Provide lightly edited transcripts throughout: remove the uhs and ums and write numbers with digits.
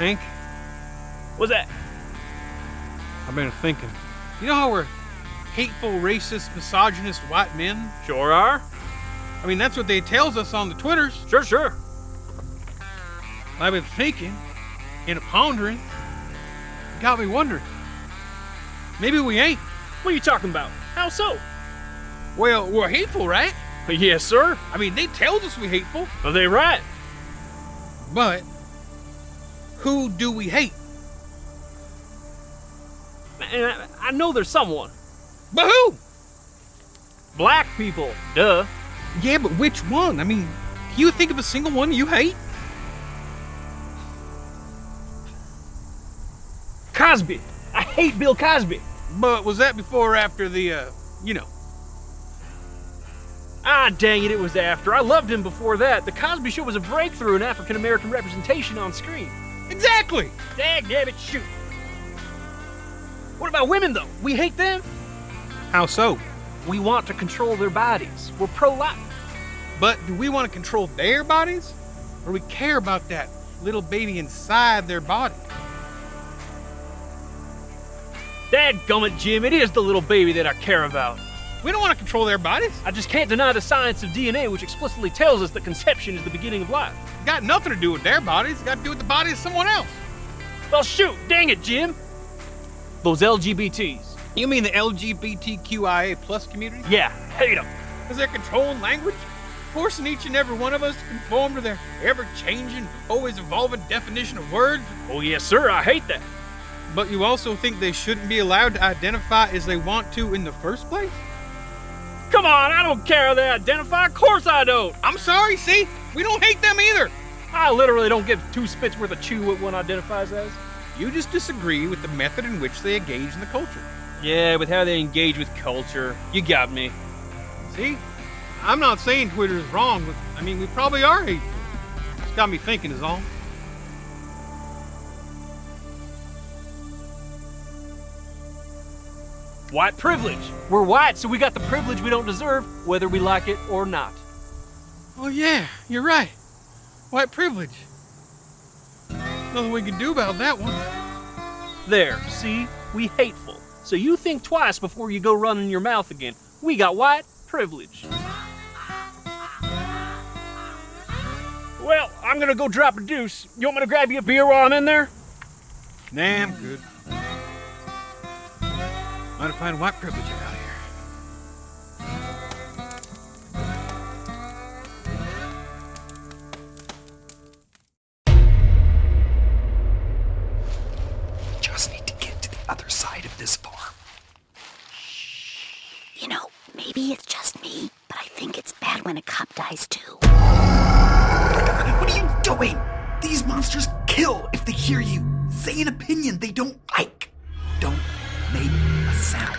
Hank, What's that? I've been thinking. You know how we're hateful, racist, misogynist white men? Sure are. I mean, that's what they tells us on the Twitters. Sure. I've been thinking and pondering. Got me wondering. Maybe we ain't. What are you talking about? How so? Well, we're hateful, right? Yes, sir. I mean, they tells us we hateful. Are they right? But who do we hate? And I know there's someone. But who? Black people. Duh. Yeah, but which one? I mean, can you think of a single one you hate? Cosby. I hate Bill Cosby. But was that before or after the, Ah, dang it was after. I loved him before that. The Cosby Show was a breakthrough in African American representation on screen. Exactly! Dagnabbit, shoot. What about women, though? We hate them? How so? We want to control their bodies. We're pro-life. But do we want to control their bodies? Or we care about that little baby inside their body? Dadgummit, Jim, it is the little baby that I care about. We don't want to control their bodies. I just can't deny the science of DNA, which explicitly tells us that conception is the beginning of life. It's got nothing to do with their bodies. It's got to do with the body of someone else. Well, shoot, dang it, Jim. Those LGBTs. You mean the LGBTQIA plus community? Yeah, hate them. Because they're controlling language? Forcing each and every one of us to conform to their ever-changing, always evolving definition of words? Oh, yes, sir, I hate that. But you also think they shouldn't be allowed to identify as they want to in the first place? Come on, I don't care how they identify. Of course I don't. I'm sorry, see? We don't hate them either. I literally don't give two spits worth of chew what one identifies as. You just disagree with the method in which they engage in the culture. Yeah, with how they engage with culture. You got me. See? I'm not saying Twitter is wrong, but I mean, we probably are hateful. It's got me thinking is all. White privilege. We're white, so we got the privilege we don't deserve, whether we like it or not. Oh yeah, you're right. White privilege. Nothing we can do about that one. There, see? We hateful. So you think twice before you go running your mouth again. We got white privilege. Well, I'm gonna go drop a deuce. You want me to grab you a beer while I'm in there? Nah, I'm good. Might find white privilege out here. Just need to get to the other side of this farm. You know, maybe it's just me, but I think it's bad when a cop dies too. What are you doing? These monsters kill if they hear you. Say an opinion they don't like. Don't make a sound.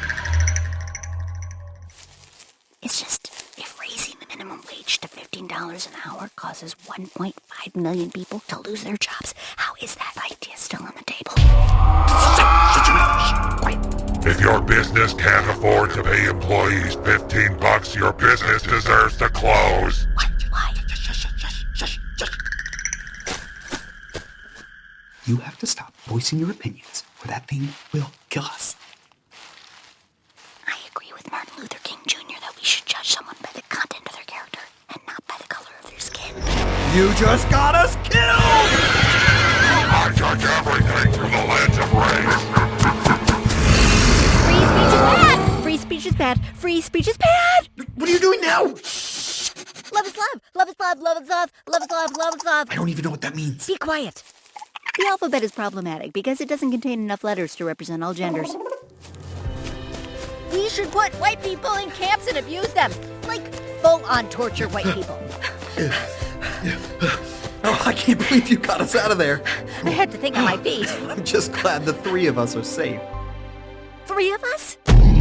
It's just, if raising the minimum wage to $15 an hour causes 1.5 million people to lose their jobs, how is that idea still on the table? Shut your mouth. Shh. Quiet. If your business can't afford to pay employees $15, your business deserves to close. Why? Shush. You have to stop voicing your opinions, or that thing will kill us. I agree with Martin Luther King Jr. that we should judge someone by the content of their character and not by the color of their skin. You just got us killed! I judge everything through the lens of race. Free speech is bad. Free speech is bad. What are you doing now? Love is love. Love is love. Love is love. Love is love. Love is love. I don't even know what that means. Be quiet. The alphabet is problematic because it doesn't contain enough letters to represent all genders. We should put white people in camps and abuse them. Like, full-on torture white people. Oh, I can't believe you got us out of there. I had to think on my feet. I'm just glad the three of us are safe. 3 of us?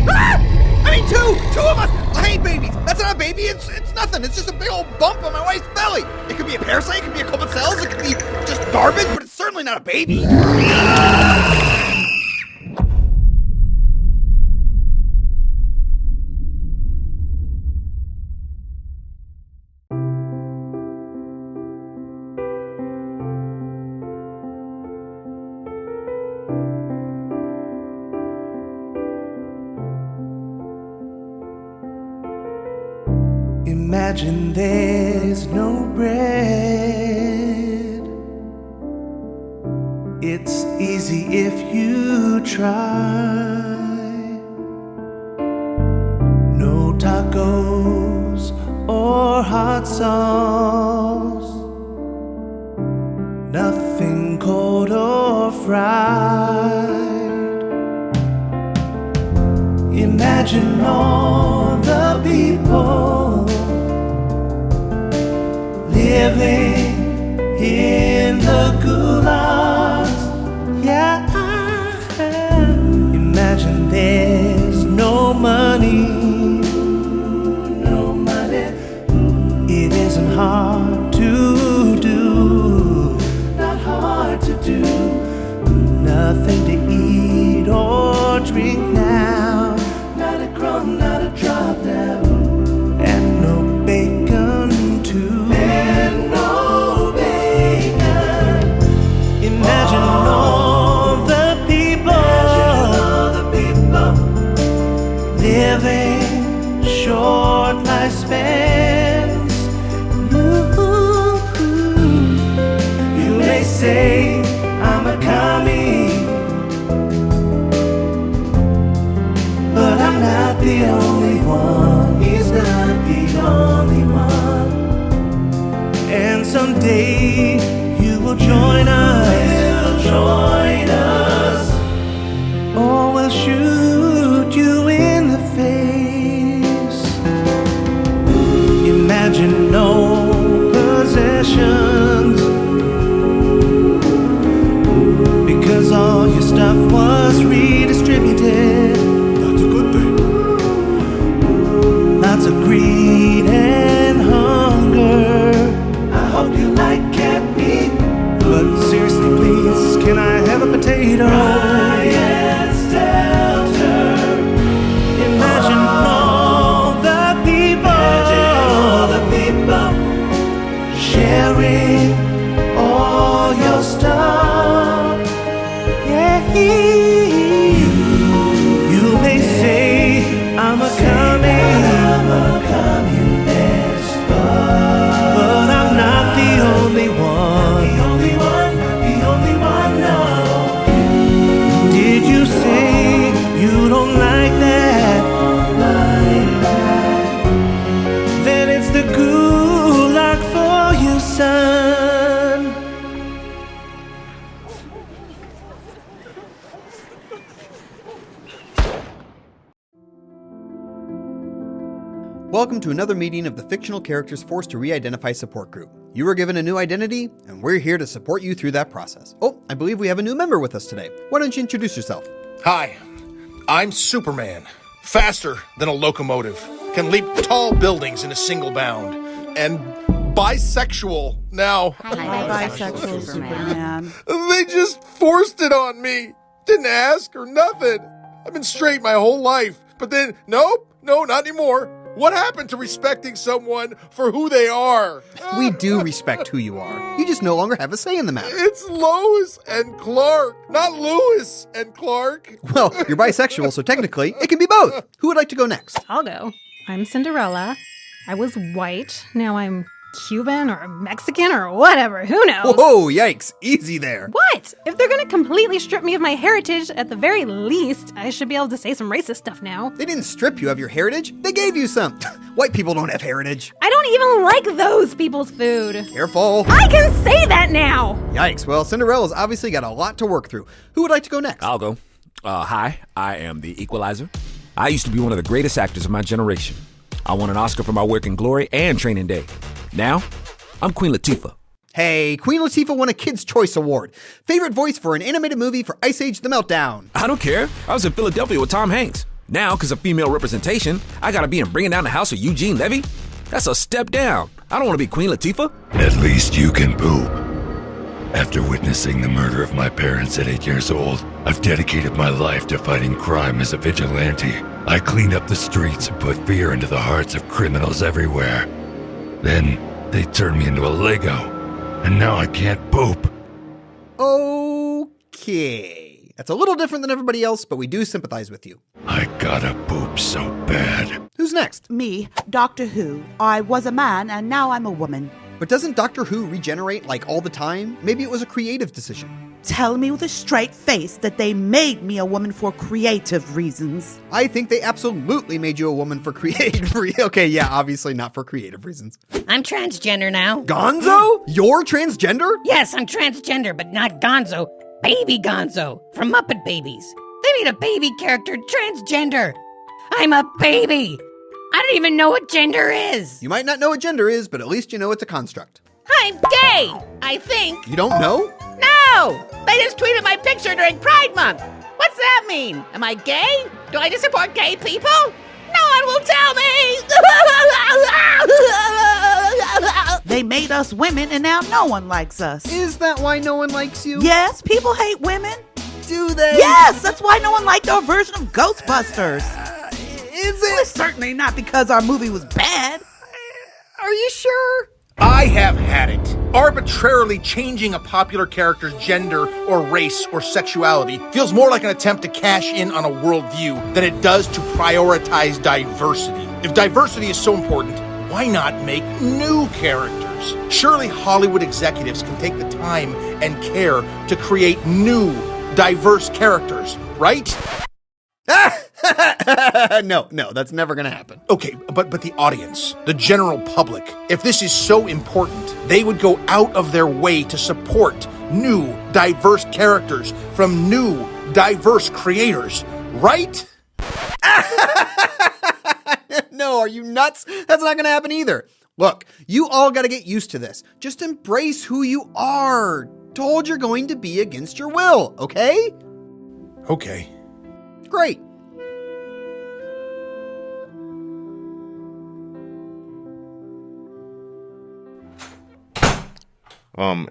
Ah! I mean, two of us. I hate babies. That's not a baby. It's nothing. It's just a big old bump on my wife's belly. It could be a parasite. It could be a couple cells. It could be just garbage, but it's certainly not a baby. Imagine there's no bread. It's easy if you try. No tacos or hot sauce. Nothing cold or fried. Imagine all the people living in the gulags. Yeah. Imagine there's no money. No money. It isn't hard to do. Not hard to do. Nothing to eat or drink now. Not a crumb, not a drop now. And no bacon too. And no bacon. Imagine all the people. Imagine all the people living short lifespans. You may say I'm a commie, but I'm not the only one. He's not the only one. And someday you will join us. Or we'll shoot you in the face. Imagine no possessions, because all your stuff was redistributed. That's a good thing. Lots of greed and hunger. I hope you like cat meat. But seriously, please, can I have a potato? Ryan Stelter. Imagine all the people sharing all your stuff. Yeah, you may say I'm a communist, but I'm not the only one. The only one, no. Did you say you don't like that? Then it's the gulag for you, son. Welcome to another meeting of the Fictional Characters Forced to Re-Identify Support Group. You were given a new identity, and we're here to support you through that process. Oh, I believe we have a new member with us today. Why don't you introduce yourself? Hi, I'm Superman. Faster than a locomotive. Can leap tall buildings in a single bound. And bisexual now. Hi, bisexual Superman. They just forced it on me. Didn't ask or nothing. I've been straight my whole life. But then, no, not anymore. What happened to respecting someone for who they are? We do respect who you are. You just no longer have a say in the matter. It's Lois and Clark, not Lewis and Clark. Well, you're bisexual, so technically it can be both. Who would like to go next? I'll go. I'm Cinderella. I was white. Now I'm Cuban or Mexican or whatever. Who knows? Whoa, yikes. Easy there. What? If they're going to completely strip me of my heritage, at the very least, I should be able to say some racist stuff now. They didn't strip you of your heritage. They gave you some. White people don't have heritage. I don't even like those people's food. Careful. I can say that now. Yikes. Well, Cinderella's obviously got a lot to work through. Who would like to go next? I'll go. Hi, I am the Equalizer. I used to be one of the greatest actors of my generation. I won an Oscar for my work in Glory and Training Day. Now, I'm Queen Latifah. Hey, Queen Latifah won a Kids' Choice Award. Favorite voice for an animated movie for Ice Age: The Meltdown. I don't care. I was in Philadelphia with Tom Hanks. Now, because of female representation, I gotta be in Bringing Down the House with Eugene Levy? That's a step down. I don't want to be Queen Latifah. At least you can poop. After witnessing the murder of my parents at 8 years old, I've dedicated my life to fighting crime as a vigilante. I cleaned up the streets and put fear into the hearts of criminals everywhere. Then, they turned me into a Lego, and now I can't poop. Okay. That's a little different than everybody else, but we do sympathize with you. I gotta poop so bad. Who's next? Me, Doctor Who. I was a man and now I'm a woman. But doesn't Doctor Who regenerate like all the time? Maybe it was a creative decision. Tell me with a straight face that they made me a woman for creative reasons. I think they absolutely made you a woman for creative reasons. Okay, yeah, obviously not for creative reasons. I'm transgender now. Gonzo? You're transgender? Yes, I'm transgender, but not Gonzo. Baby Gonzo from Muppet Babies. They made a baby character transgender. I'm a baby. I don't even know what gender is. You might not know what gender is, but at least you know it's a construct. I'm gay, I think. You don't know? No! They just tweeted my picture during Pride Month. What's that mean? Am I gay? Do I just support gay people? No one will tell me! They made us women and now no one likes us. Is that why no one likes you? Yes, people hate women. Do they? Yes, that's why no one liked our version of Ghostbusters. Is it? Well, it's certainly not because our movie was bad. Are you sure? I have had it. Arbitrarily changing a popular character's gender or race or sexuality feels more like an attempt to cash in on a worldview than it does to prioritize diversity. If diversity is so important, why not make new characters? Surely Hollywood executives can take the time and care to create new, diverse characters, right? No, that's never gonna happen. Okay, but the audience, the general public, if this is so important, they would go out of their way to support new, diverse characters from new, diverse creators, right? No, are you nuts? That's not gonna happen either. Look, you all gotta get used to this. Just embrace who you are. Told you're going to be against your will, okay? Okay. Great.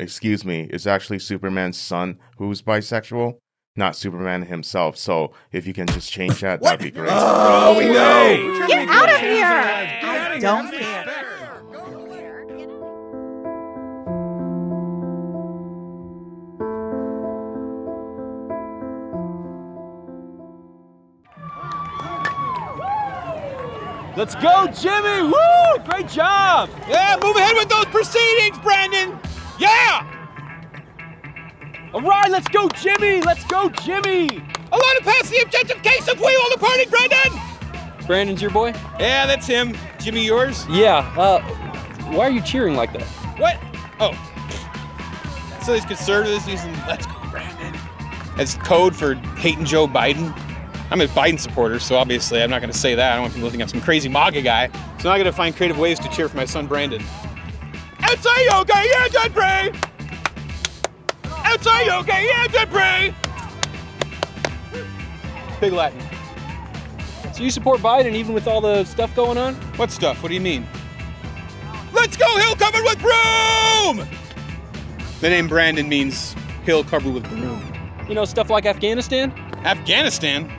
Excuse me, it's actually Superman's son who's bisexual, not Superman himself. So if you can just change that, that'd be great. Oh, we know! Get out of here! I don't care. Let's go, Jimmy! Woo! Great job! Yeah, move ahead with those proceedings, Brandon! Yeah! All right, let's go, Jimmy! Let's go, Jimmy! Allow to pass the objective case of we will departing, Brandon! Brandon's your boy? Yeah, that's him. Jimmy, yours? Yeah, why are you cheering like that? What? Oh. So these conservatives using "Let's go, Brandon" as code for hating Joe Biden. I'm a Biden supporter, so obviously I'm not going to say that. I don't want people to think I'm some crazy MAGA guy. So now I got to find creative ways to cheer for my son Brandon. Outside yoga, yeah, good pray. Outside yoga, yeah, good pray. Big Latin. So you support Biden even with all the stuff going on? What stuff? What do you mean? Let's go hill covered with broom! The name Brandon means hill covered with broom. You know, stuff like Afghanistan? Afghanistan?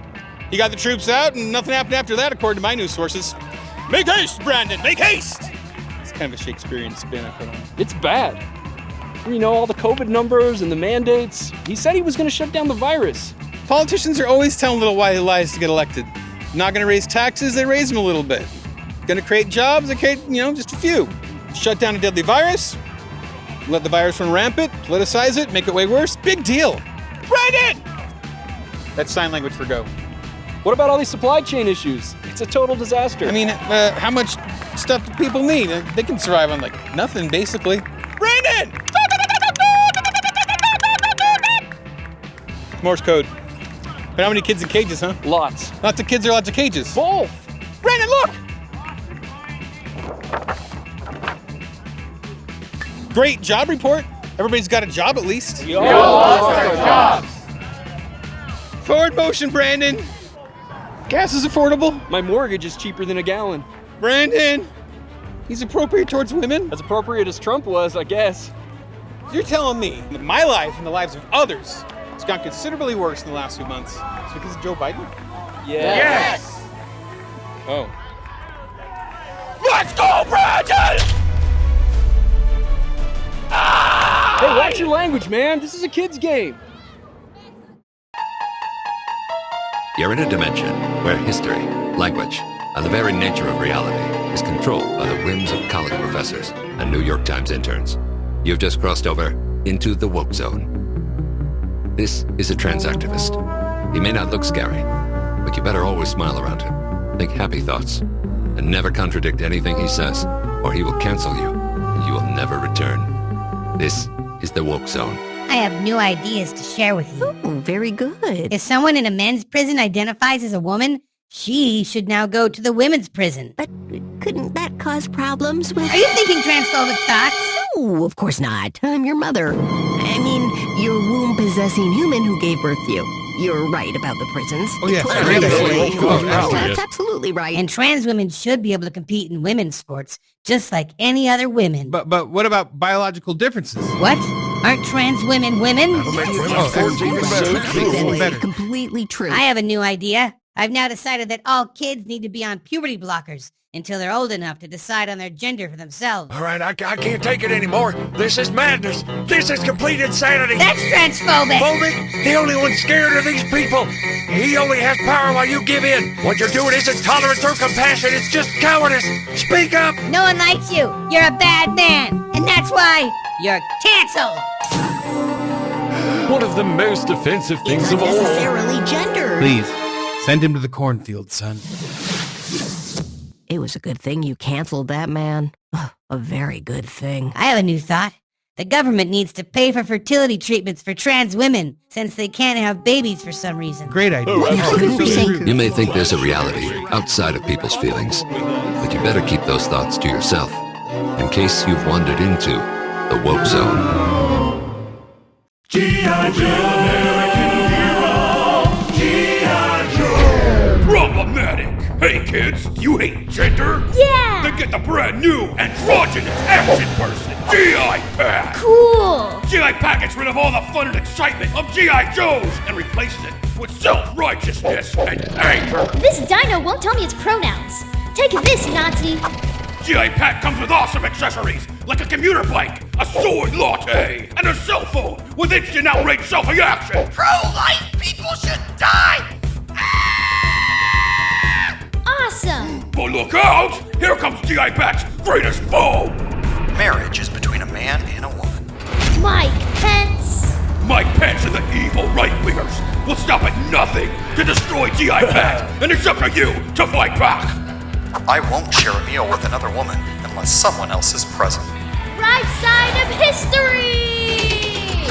He got the troops out and nothing happened after that, according to my news sources. Make haste, Brandon, make haste! It's kind of a Shakespearean spin I put on it. It's bad. You know, all the COVID numbers and the mandates. He said he was going to shut down the virus. Politicians are always telling little white lies to get elected. Not going to raise taxes, they raise them a little bit. Going to create jobs, they create, just a few. Shut down a deadly virus, let the virus run rampant, politicize it, make it way worse. Big deal. Brandon! That's sign language for go. What about all these supply chain issues? It's a total disaster. I mean, how much stuff do people need? They can survive on, nothing, basically. Brandon! Morse code. But how many kids in cages, huh? Lots. Lots of kids or lots of cages? Both. Brandon, look! Great job report. Everybody's got a job at least. We all lost our jobs. Forward motion, Brandon. Gas is affordable. My mortgage is cheaper than a gallon. Brandon, he's appropriate towards women. As appropriate as Trump was, I guess. You're telling me that my life and the lives of others has gone considerably worse in the last few months. It's because of Joe Biden? Yes. Oh. Let's go, Brandon! Hey, watch your language, man. This is a kid's game. You're in a dimension where history, language, and the very nature of reality is controlled by the whims of college professors and New York Times interns. You've just crossed over into the woke zone. This is a trans activist. He may not look scary, but you better always smile around him. Think happy thoughts, and never contradict anything he says, or he will cancel you, and you will never return. This is the woke zone. I have new ideas to share with you. Oh, very good. If someone in a men's prison identifies as a woman, she should now go to the women's prison. But couldn't that cause problems with... Are you thinking transphobic thoughts? No, of course not. I'm your mother. I mean, your womb-possessing human who gave birth to you. You're right about the prisons. Oh, yes. That's absolutely right. And trans women should be able to compete in women's sports, just like any other women. But what about biological differences? What? Aren't trans women women? That's completely true. I have a new idea. I've now decided that all kids need to be on puberty blockers until they're old enough to decide on their gender for themselves. All right, I can't take it anymore. This is madness. This is complete insanity. That's transphobic. Phobic? The only one scared of these people. He only has power while you give in. What you're doing isn't tolerance or compassion. It's just cowardice. Speak up. No one likes you. You're a bad man. And that's why you're canceled. One of the most offensive things it's of all. unnecessarily gendered. Please, send him to the cornfield, son. It was a good thing you canceled that man. A very good thing. I have a new thought. The government needs to pay for fertility treatments for trans women since they can't have babies for some reason. Great idea. You may think there's a reality outside of people's feelings, but you better keep those thoughts to yourself, in case you've wandered into the woke zone. G.I. Joe, American hero. G.I. Joe. Problematic. Hey kids, you hate gender? Yeah! Then get the brand new androgynous action person, G.I. Pack! Cool! G.I. Pack gets rid of all the fun and excitement of G.I. Joes and replaces it with self-righteousness and anger. This dino won't tell me its pronouns. Take this, Nazi! G.I. Pack comes with awesome accessories, like a commuter bike, a sword latte, and a cell phone with instant outrage self-reaction. Pro-life people should die! Awesome! But look out! Here comes G.I. Pack's greatest foe! Marriage is between a man and a woman. Mike Pence! Mike Pence and the evil right-wingers will stop at nothing to destroy G.I. Pack, and it's up to you to fight back! I won't share a meal with another woman unless someone else is present. Right side of history!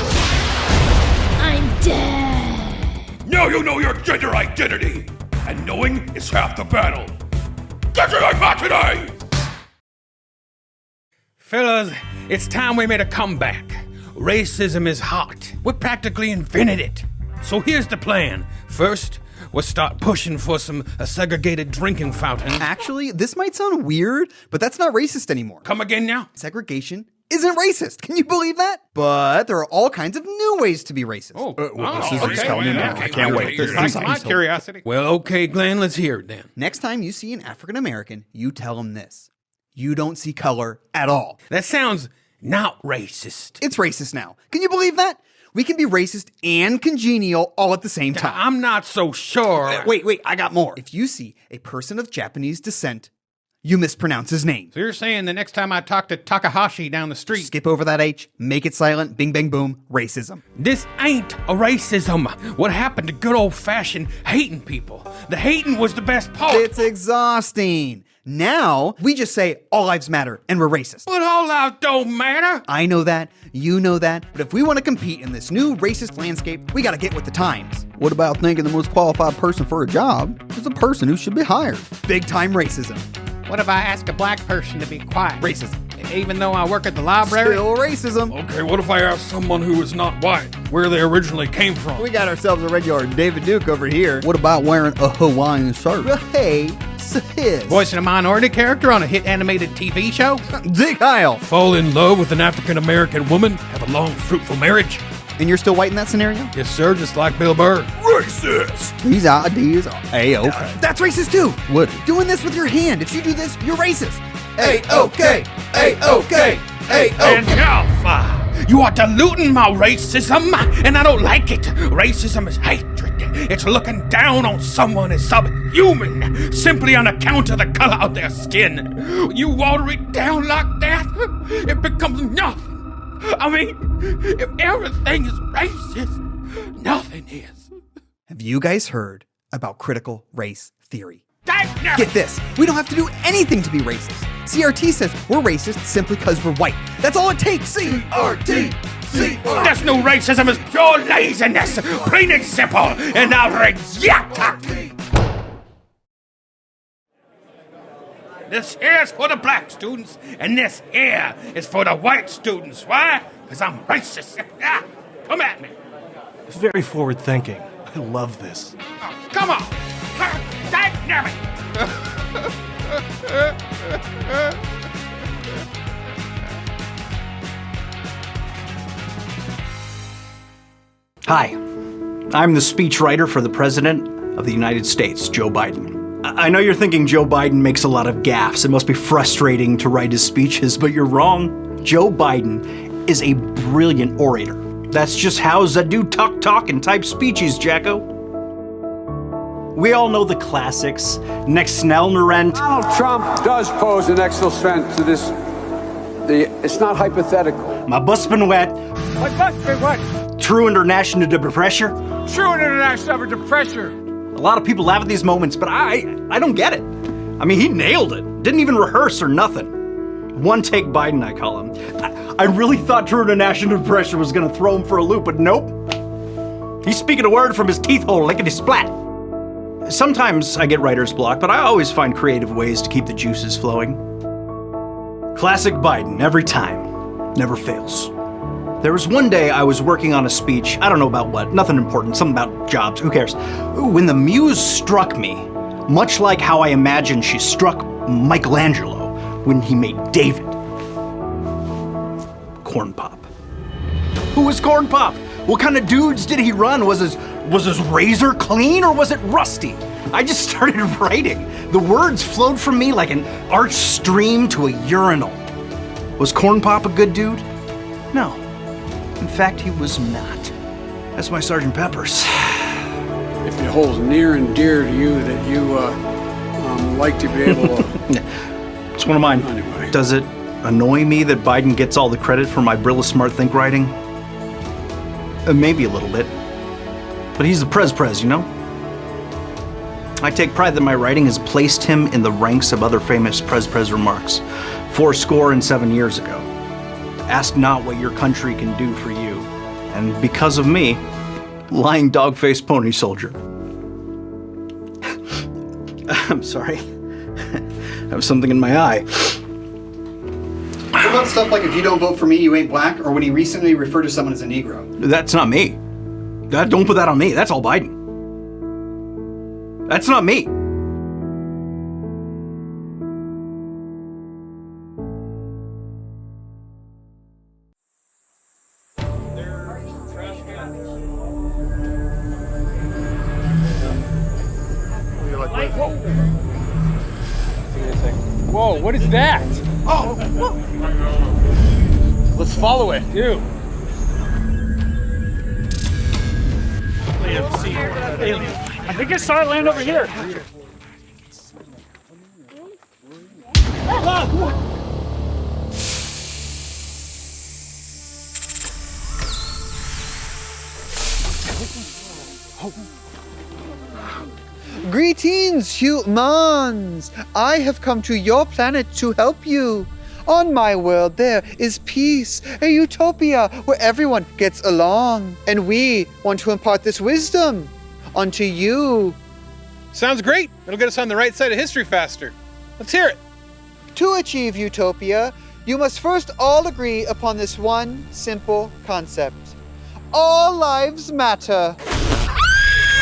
I'm dead! Now you know your gender identity! And knowing is half the battle. Get G.I. Pack today! Fellas, it's time we made a comeback. Racism is hot. We practically invented it. So here's the plan. First, we'll start pushing for some segregated drinking fountains. Actually, this might sound weird, but that's not racist anymore. Come again now? Segregation isn't racist. Can you believe that? But there are all kinds of new ways to be racist. I can't wait. My curiosity. Well, okay, Glenn, let's hear it then. Next time you see an African American, you tell them this. You don't see color at all. That sounds not racist. It's racist now. Can you believe that? We can be racist and congenial all at the same time. I'm not so sure. Wait, I got more. If you see a person of Japanese descent, you mispronounce his name. So you're saying the next time I talk to Takahashi down the street... Skip over that H, make it silent, bing, bang, boom, racism. This ain't a racism. What happened to good old-fashioned hating people? The hating was the best part. It's exhausting. Now, we just say all lives matter and we're racist. But all lives don't matter. I know that, you know that, but if we want to compete in this new racist landscape, we gotta get with the times. What about thinking the most qualified person for a job is a person who should be hired? Big time racism. What if I ask a black person to be quiet? Racism. Even though I work at the library? Still racism. Okay, what if I ask someone who is not white where they originally came from? We got ourselves a regular David Duke over here. What about wearing a Hawaiian shirt? Hey, sis. Voicing a minority character on a hit animated TV show? Dick Heil. Fall in love with an African-American woman, have a long, fruitful marriage. And you're still white in that scenario? Yes, sir, just like Bill Burr. Racist! These ideas are A-okay. That's racist too. What? Doing this with your hand. If you do this, you're racist. A-okay. A-okay. A-okay. And Alpha, you are diluting my racism, and I don't like it. Racism is hatred. It's looking down on someone as subhuman simply on account of the color of their skin. You water it down like that, it becomes nothing. I mean, if everything is racist, nothing is. Have you guys heard about critical race theory? Get this, we don't have to do anything to be racist. CRT says we're racist simply because we're white. That's all it takes. CRT! There's no racism, it's pure laziness, plain and simple, and I'll reject it. This here is for the black students, and this here is for the white students. Why? Because I'm racist. Come at me. It's very forward thinking. I love this. Oh, come on. Dynamic. Hi, I'm the speechwriter for the President of the United States, Joe Biden. I know you're thinking Joe Biden makes a lot of gaffes. It must be frustrating to write his speeches, but you're wrong. Joe Biden is a brilliant orator. That's just how a dude talk and type speeches, Jacko. We all know the classics. Next Snellnerent. Donald Trump does pose an exoskeleton to this. It's not hypothetical. My bus been wet. My bus been wet. True international pressure. True international pressure. A lot of people laugh at these moments, but I don't get it. I mean, he nailed it. Didn't even rehearse or nothing. One take Biden, I call him. I really thought True international pressure was gonna throw him for a loop, but nope. He's speaking a word from his teeth hole, lickety splat. Sometimes I get writer's block, but I always find creative ways to keep the juices flowing. Classic Biden, every time. Never fails. There was one day I was working on a speech, I don't know about what, nothing important, something about jobs, who cares? When the muse struck me, much like how I imagine she struck Michelangelo when he made David. Corn Pop. Who was Corn Pop? What kind of dudes did he run? Was his razor clean or was it rusty? I just started writing. The words flowed from me like an arched stream to a urinal. Was Corn Pop a good dude? No. In fact, he was not. That's my Sgt. Pepper's. If it holds near and dear to you that you like to be able to... It's one of mine. Anyway. Does it annoy me that Biden gets all the credit for my Brilla Smart Think writing? Maybe a little bit. But he's the Prez, you know? I take pride that my writing has placed him in the ranks of other famous Prez remarks 7 years ago. Ask not what your country can do for you. And because of me, lying dog-faced pony soldier. I'm sorry. I have something in my eye. What about stuff like if you don't vote for me, you ain't black, or when he recently referred to someone as a Negro? That's not me. Don't put that on me. That's all Biden. That's not me. Whoa, what is that? Oh! Let's follow it. Dude. I think I saw it land over here. Greetings, humans! I have come to your planet to help you. On my world, there is peace, a utopia where everyone gets along. And we want to impart this wisdom onto you. Sounds great. It'll get us on the right side of history faster. Let's hear it. To achieve utopia, you must first all agree upon this one simple concept. All lives matter.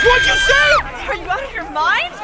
What'd you say? Are you out of your mind?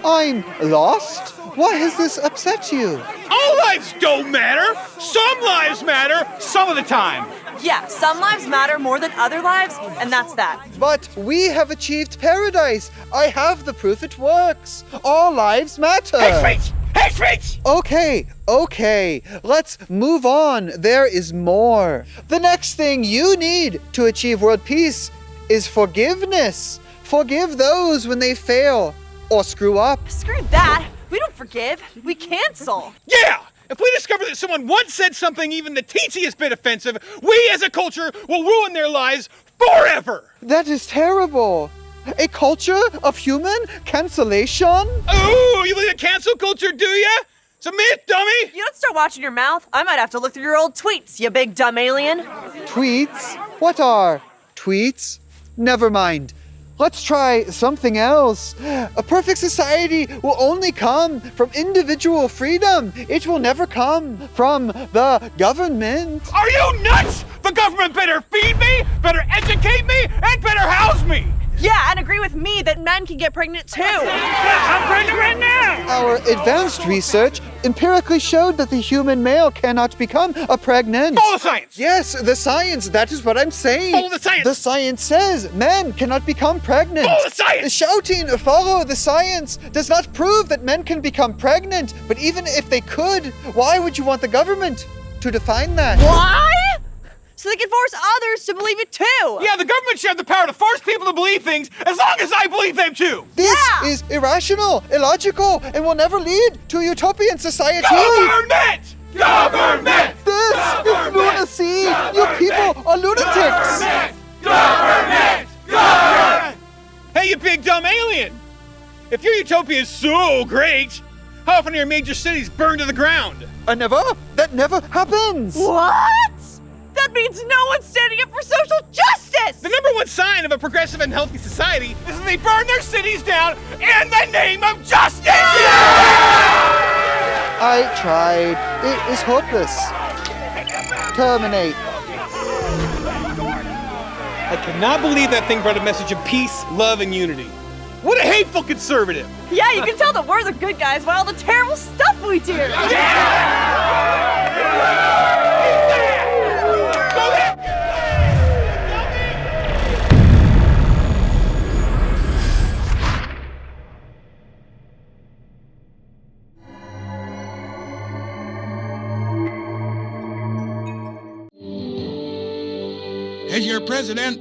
I'm lost? Why has this upset you? All lives don't matter. Some lives matter some of the time. Yeah, some lives matter more than other lives, and that's that. But we have achieved paradise. I have the proof it works. All lives matter. Hate speech! Hate speech! Okay. Let's move on. There is more. The next thing you need to achieve world peace is forgiveness. Forgive those when they fail or screw up. Screw that. We don't forgive. We cancel. Yeah! If we discover that someone once said something even the teeniest bit offensive, we as a culture will ruin their lives forever! That is terrible. A culture of human cancellation? Ooh, you believe in cancel culture, do ya? It's a myth, dummy! You don't start watching your mouth. I might have to look through your old tweets, you big dumb alien. Tweets? What are tweets? Never mind. Let's try something else. A perfect society will only come from individual freedom. It will never come from the government. Are you nuts? The government better feed me, better educate me, and better house me! Yeah, and agree with me that men can get pregnant too. I'm pregnant right now! Our advanced research empirically showed that the human male cannot become pregnant. Follow the science! Yes, the science. That is what I'm saying. Follow the science! The science says men cannot become pregnant. Follow the science! Shouting, follow the science, does not prove that men can become pregnant. But even if they could, why would you want the government to define that? Why? So they can force others to believe it too. Yeah, the government should have the power to force people to believe things as long as I believe them too. This is irrational, illogical, and will never lead to a utopian society. Government! Government! This is lunacy. You people are lunatics. Government! Government! Hey, you big dumb alien! If your utopia is so great, how often are your major cities burned to the ground? That never happens. What? That means no one's standing up for social justice! The number one sign of a progressive and healthy society is that they burn their cities down in the name of justice! I tried. It is hopeless. Terminate. I cannot believe that thing brought a message of peace, love, and unity. What a hateful conservative! Yeah, you can tell that we're the good guys by all the terrible stuff we do! As your president,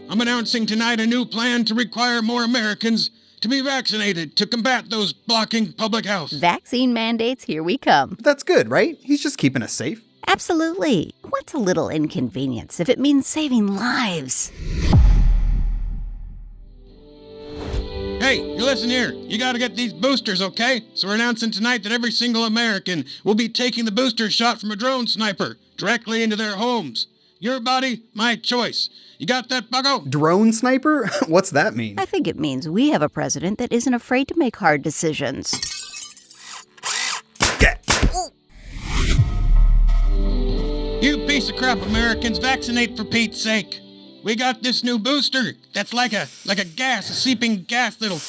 I'm announcing tonight a new plan to require more Americans to be vaccinated to combat those blocking public health. Vaccine mandates, here we come. That's good, right? He's just keeping us safe. Absolutely. What's a little inconvenience if it means saving lives? Hey, you listen here. You gotta get these boosters, okay? So we're announcing tonight that every single American will be taking the booster shot from a drone sniper directly into their homes. Your body, my choice. You got that, bucko? Drone sniper? What's that mean? I think it means we have a president that isn't afraid to make hard decisions. You piece of crap Americans, vaccinate for Pete's sake. We got this new booster that's like a gas, a seeping gas that'll,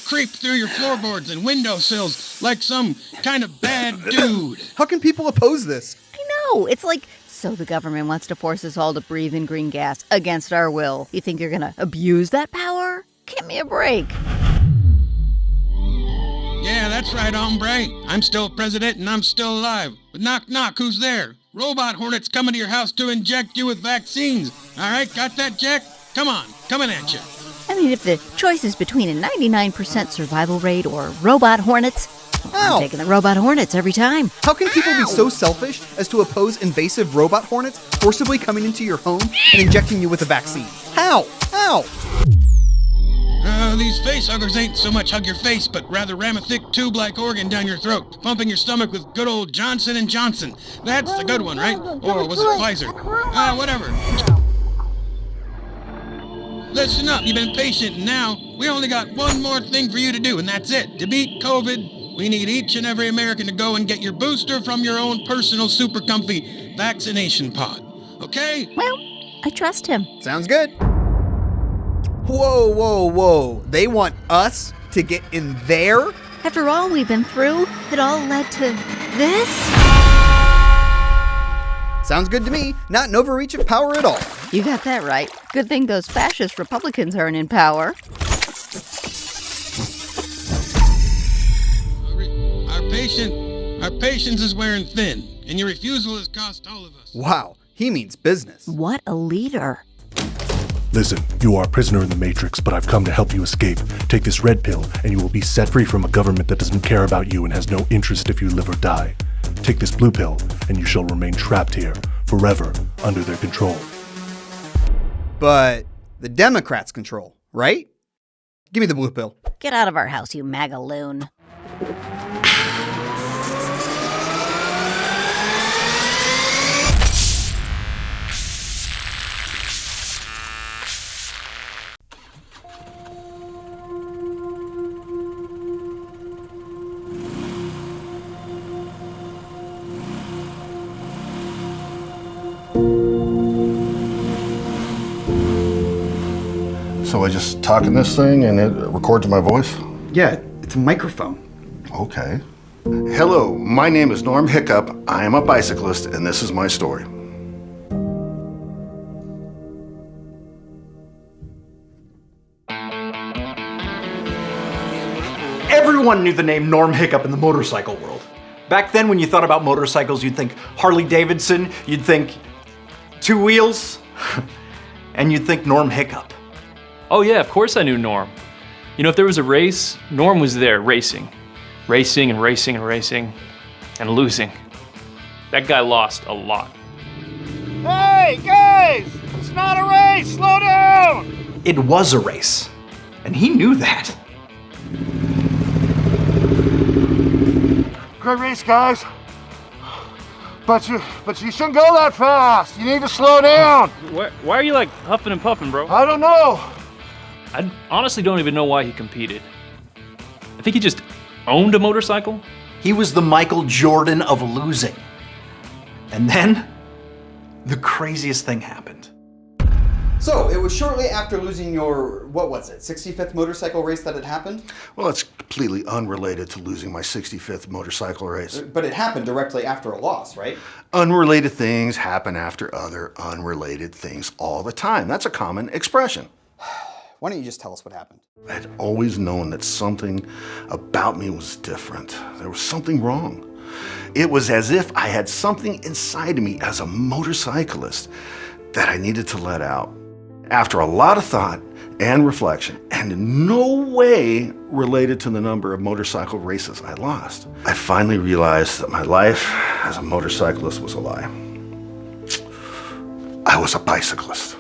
creep through your floorboards and windowsills like some kind of bad dude. How can people oppose this? I know, it's like, so the government wants to force us all to breathe in green gas against our will. You think you're gonna abuse that power? Give me a break. Yeah, that's right, hombre. I'm still president and I'm still alive. But knock, knock, who's there? Robot hornets coming to your house to inject you with vaccines. All right, got that, Jack? Come on, coming at you. I mean, if the choice is between a 99% survival rate or robot hornets, I'm taking the robot hornets every time. How can people be so selfish as to oppose invasive robot hornets forcibly coming into your home and injecting you with a vaccine? How? These face huggers ain't so much hug your face, but rather ram a thick tube-like organ down your throat, pumping your stomach with good old Johnson & Johnson. That's the good one, right? Or was it Pfizer? Whatever. Listen up, you've been patient, and now we only got one more thing for you to do, and that's it. To beat COVID, we need each and every American to go and get your booster from your own personal super comfy vaccination pod. Okay? Well, I trust him. Sounds good. Whoa. They want us to get in there? After all we've been through, it all led to this? Sounds good to me. Not an overreach of power at all. You got that right. Good thing those fascist Republicans aren't in power. Our patience is wearing thin, and your refusal has cost all of us. Wow, he means business. What a leader. Listen, you are a prisoner in the Matrix, but I've come to help you escape. Take this red pill, and you will be set free from a government that doesn't care about you and has no interest if you live or die. Take this blue pill, and you shall remain trapped here, forever, under their control. But the Democrats control, right? Give me the blue pill. Get out of our house, you MAGA loon. So I just talk in this thing and it records my voice? Yeah, it's a microphone. Okay. Hello, my name is Norm Hiccup. I am a bicyclist and this is my story. Everyone knew the name Norm Hiccup in the motorcycle world. Back then, when you thought about motorcycles, you'd think Harley Davidson, you'd think two wheels, and you'd think Norm Hiccup. Oh yeah, of course I knew Norm. You know, if there was a race, Norm was there racing. Racing and racing and racing and losing. That guy lost a lot. Hey, guys! It's not a race! Slow down! It was a race, and he knew that. Great race, guys. But you shouldn't go that fast. You need to slow down. Why are you like huffing and puffing, bro? I don't know. I honestly don't even know why he competed. I think he just owned a motorcycle. He was the Michael Jordan of losing. And then, the craziest thing happened. So, it was shortly after losing your, 65th motorcycle race that it happened? Well, it's completely unrelated to losing my 65th motorcycle race. But it happened directly after a loss, right? Unrelated things happen after other unrelated things all the time. That's a common expression. Why don't you just tell us what happened? I'd always known that something about me was different. There was something wrong. It was as if I had something inside of me as a motorcyclist that I needed to let out. After a lot of thought and reflection, and in no way related to the number of motorcycle races I lost, I finally realized that my life as a motorcyclist was a lie. I was a bicyclist.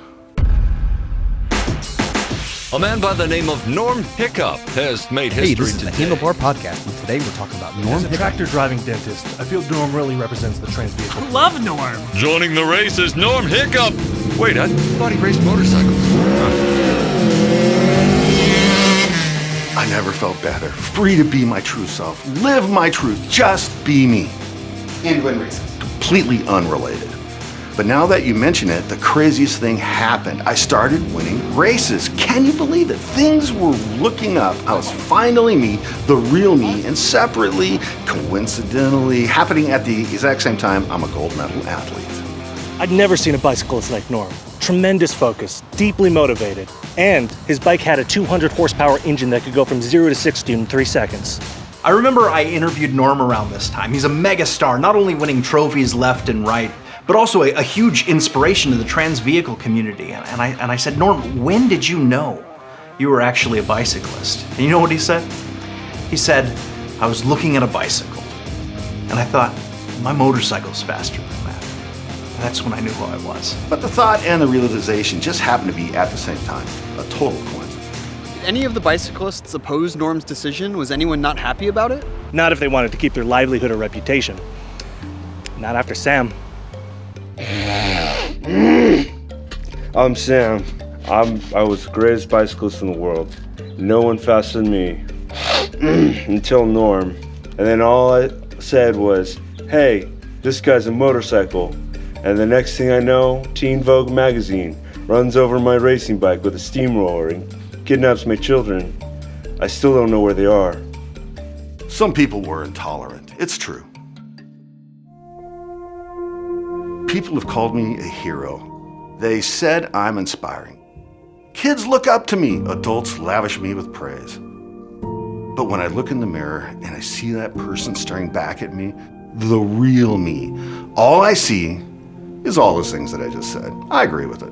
A man by the name of Norm Hiccup has made history Hey, this is the today. Handlebar Podcast, and today we're talking about Norm As a Hiccup. tractor-driving dentist, I feel Norm really represents the trans vehicle. I love Norm. Joining the race is Norm Hiccup. Wait, I thought he raced motorcycles. I never felt better. Free to be my true self. Live my truth. Just be me. And win races. Completely unrelated. But now that you mention it, the craziest thing happened. I started winning races. Can you believe it? Things were looking up. I was finally me, the real me, and separately, coincidentally, happening at the exact same time, I'm a gold medal athlete. I'd never seen a bicyclist like Norm. Tremendous focus, deeply motivated, and his bike had a 200 horsepower engine that could go from 0 to 60 in 3 seconds. I remember I interviewed Norm around this time. He's a megastar, not only winning trophies left and right, but also a huge inspiration to the trans vehicle community. And I said, Norm, when did you know you were actually a bicyclist? And you know what he said? He said, I was looking at a bicycle, and I thought, my motorcycle's faster than that. And that's when I knew who I was. But the thought and the realization just happened to be at the same time. A total coincidence. Did any of the bicyclists oppose Norm's decision? Was anyone not happy about it? Not if they wanted to keep their livelihood or reputation. Not after Sam. I'm Sam. I was the greatest bicyclist in the world. No one faster than me. Until Norm. And then all I said was, hey, this guy's a motorcycle. And the next thing I know, Teen Vogue magazine runs over my racing bike with a steamroller and kidnaps my children. I still don't know where they are. Some people were intolerant. It's true. People have called me a hero. They said I'm inspiring. Kids look up to me. Adults lavish me with praise. But when I look in the mirror and I see that person staring back at me, the real me, all I see is all those things that I just said. I agree with it.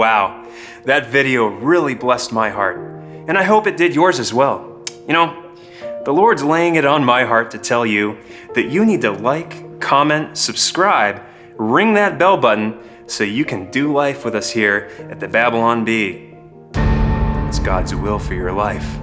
Wow, that video really blessed my heart, and I hope it did yours as well. You know, the Lord's laying it on my heart to tell you that you need to like, comment, subscribe, ring that bell button so you can do life with us here at the Babylon Bee. It's God's will for your life.